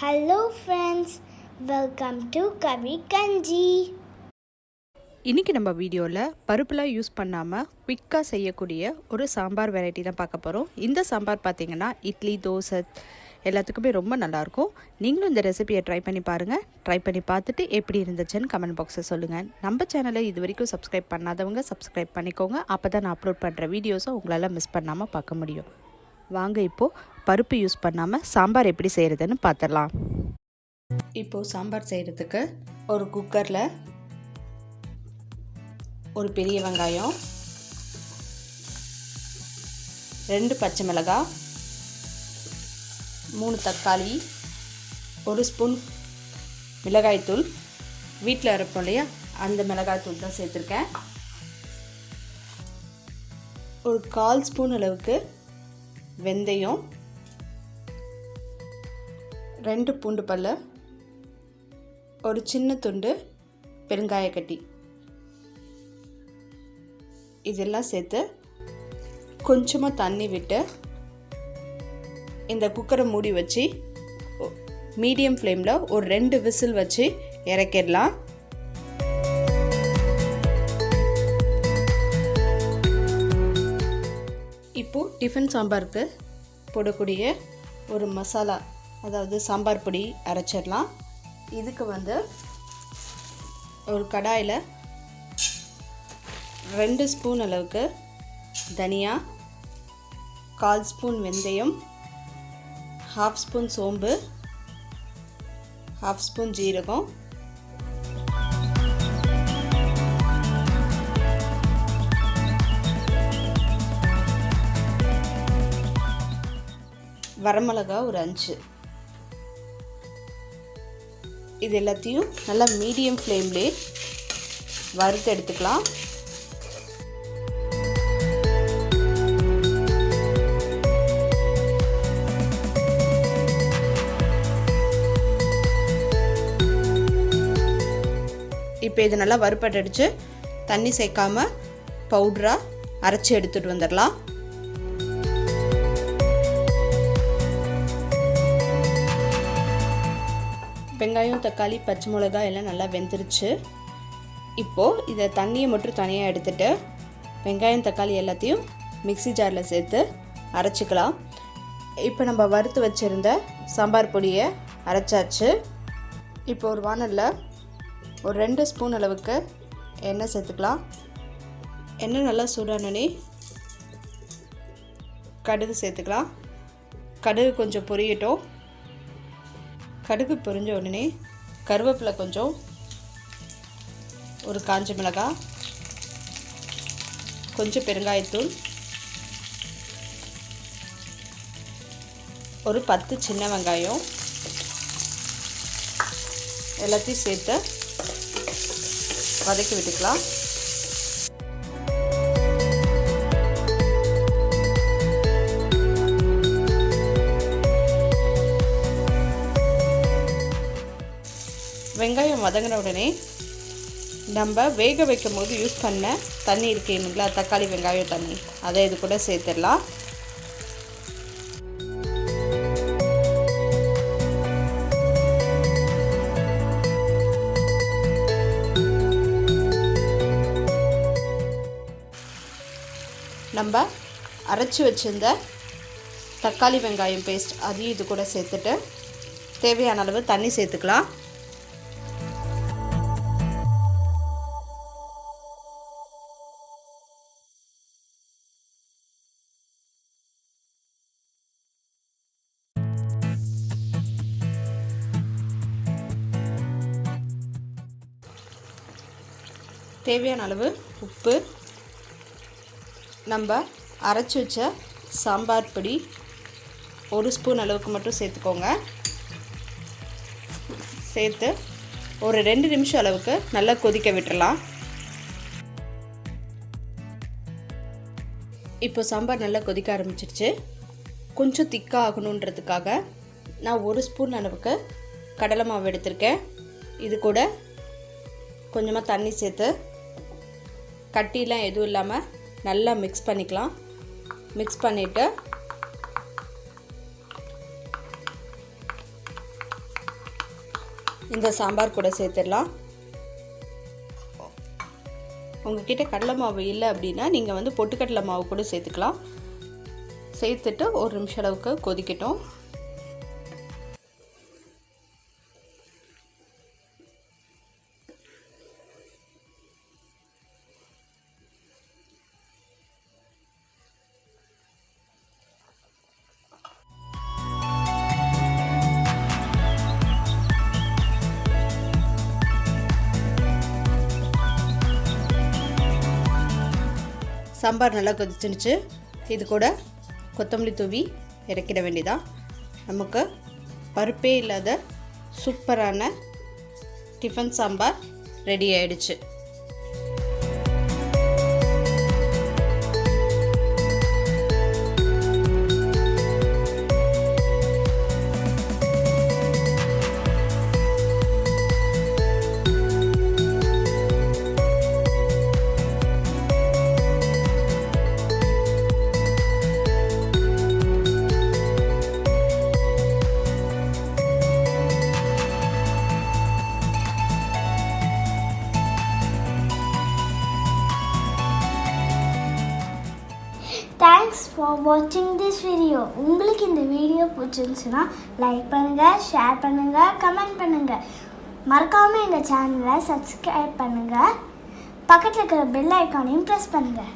Hello friends, welcome to Kavi Kanji. இன்றைக்கி நம்ம வீடியோவில் பருப்புலாம் யூஸ் பண்ணாமல் குவிக்காக செய்யக்கூடிய ஒரு சாம்பார் வெரைட்டி தான் பார்க்க போகிறோம். இந்த சாம்பார் பார்த்திங்கன்னா இட்லி, தோசை எல்லாத்துக்குமே ரொம்ப நல்லாயிருக்கும். நீங்களும் இந்த ரெசிபியை ட்ரை பண்ணி பாருங்கள். ட்ரை பண்ணி பார்த்துட்டு எப்படி இருந்துச்சுன்னு கமெண்ட் பாக்ஸில் சொல்லுங்கள். நம்ம சேனலை இது வரைக்கும் சப்ஸ்கிரைப் பண்ணாதவங்க சப்ஸ்கிரைப் பண்ணிக்கோங்க. அப்போ தான் நான் அப்லோட் பண்ணுற வீடியோஸை உங்களால் மிஸ் பண்ணாமல் பார்க்க முடியும். வாங்க இப்போது பருப்பு யூஸ் பண்ணாமல் சாம்பார் எப்படி செய்கிறதுன்னு பார்த்துடலாம். இப்போது சாம்பார் செய்கிறதுக்கு ஒரு குக்கரில் ஒரு பெரிய வெங்காயம், 2 பச்சை மிளகாய், 3 தக்காளி, 1 ஸ்பூன் மிளகாய்த்தூள், வீட்டில் அரைப்போம் இல்லையா அந்த மிளகாய்த்தூள் தான் சேர்த்துருக்கேன். ஒரு 1/4 ஸ்பூன் அளவுக்கு வெந்தயம், 2 பூண்டு பல், ஒரு சின்ன துண்டு பெருங்காயக்கட்டி, இதெல்லாம் சேர்த்து கொஞ்சமாக தண்ணி விட்டு இந்த குக்கரை மூடி வச்சு மீடியம் ஃப்ளேமில் ஒரு 2 விசில் வச்சு இறக்கிடலாம். இப்போது டிஃபன் சாம்பாருக்கு போடக்கூடிய ஒரு மசாலா, அதாவது சாம்பார் பொடி அரைச்சிடலாம். இதுக்கு ஒரு கடாயில் 2 ஸ்பூன் அளவுக்கு தனியா, 1/4 ஸ்பூன் வெந்தயம், 1/2 ஸ்பூன் சோம்பு, 1/2 ஸ்பூன் ஜீரகம், வரமிளகா ஒரு 5. இது எல்லாத்தையும் நல்லா மீடியம் ஃப்ளேம்லேயே வறுத்து எடுத்துக்கலாம். இப்போ இது நல்லா வறுப்பட்டடிச்சு தண்ணி சேர்க்காமல் பவுடராக அரைச்சி எடுத்துகிட்டு வந்துடலாம். வெங்காயம், தக்காளி, பச்சை மிளகாய் எல்லாம் நல்லா வெந்துருச்சு. இப்போது இதை தண்ணியை மட்டும் தனியாக எடுத்துகிட்டு வெங்காயம், தக்காளி எல்லாத்தையும் மிக்ஸி ஜாரில் சேர்த்து அரைச்சிக்கலாம். இப்போ நம்ம வறுத்து வச்சுருந்த சாம்பார் பொடியை அரைச்சாச்சு. இப்போ ஒரு வானலில் ஒரு 2 ஸ்பூன் அளவுக்கு எண்ணெய் சேர்த்துக்கலாம். எண்ணெய் நல்லா சூடானோடனே கடுகு சேர்த்துக்கலாம். கடுகு கொஞ்சம் பொரியட்டும். கடுகு பொரிஞ்ச உடனே கருவேப்பிலை கொஞ்சம், ஒரு காஞ்ச மிளகாய், கொஞ்சம் பெருங்காயத்தூள், ஒரு 10 சின்ன வெங்காயம் எல்லாத்தையும் சேர்த்து வதக்கி விட்டுக்கலாம். வெங்காயம் வதங்கின உடனே நம்ம வேக வைக்கும் போது யூஸ் பண்ண தண்ணி இருக்குங்களா, தக்காளி வெங்காயம் தண்ணி, அதை இது கூட சேர்த்துடலாம். நம்ம அரைச்சி வச்சுருந்த தக்காளி வெங்காயம் பேஸ்ட் அதையும் இது கூட சேர்த்துட்டு தேவையான அளவு தண்ணி சேர்த்துக்கலாம். தேவையான அளவு உப்பு, நம்ம அரைச்சி வச்ச சாம்பார் பொடி 1 ஸ்பூன் அளவுக்கு மட்டும் சேர்த்துக்கோங்க. சேர்த்து ஒரு 2 நிமிஷம் அளவுக்கு நல்லா கொதிக்க விட்டுறலாம். இப்போ சாம்பார் நல்லா கொதிக்க ஆரம்பிச்சிருச்சு. கொஞ்சம் திக்காக ஆகணுன்றதுக்காக நான் 1 ஸ்பூன் அளவுக்கு கடலை மாவு எடுத்திருக்கேன். இது கூட கொஞ்சமாக தண்ணி சேர்த்து கட்டிலாம் எதுவும் இல்லாமல் நல்லா மிக்ஸ் பண்ணிக்கலாம். மிக்ஸ் பண்ணிவிட்டு இந்த சாம்பார் கூட சேர்த்துடலாம். உங்ககிட்ட கடலை மாவு இல்லை அப்படின்னா நீங்கள் வந்து பொட்டுக்கடலை மாவு கூட சேர்த்துக்கலாம். சேர்த்துட்டு ஒரு நிமிஷம் அளவுக்கு கொதிக்கட்டும். சாம்பார் நல்லா கொதிச்சிருச்சு. இது கூட கொத்தமல்லி தூவி இறக்கிட வேண்டியதான். நமக்கு பருப்பே இல்லாத சூப்பரான டிஃபன் சாம்பார் ரெடி ஆயிடுச்சு. Thanks for watching this video. உங்களுக்கு இந்த வீடியோ பிடிச்சிருந்துச்சுன்னா லைக் பண்ணுங்கள், ஷேர் பண்ணுங்கள், கமெண்ட் பண்ணுங்கள். மறக்காமல் எங்கள் சேனலை சப்ஸ்கிரைப் பண்ணுங்கள். பக்கத்தில் இருக்கிற பெல் ஐக்கானையும் ப்ரெஸ் பண்ணுங்கள்.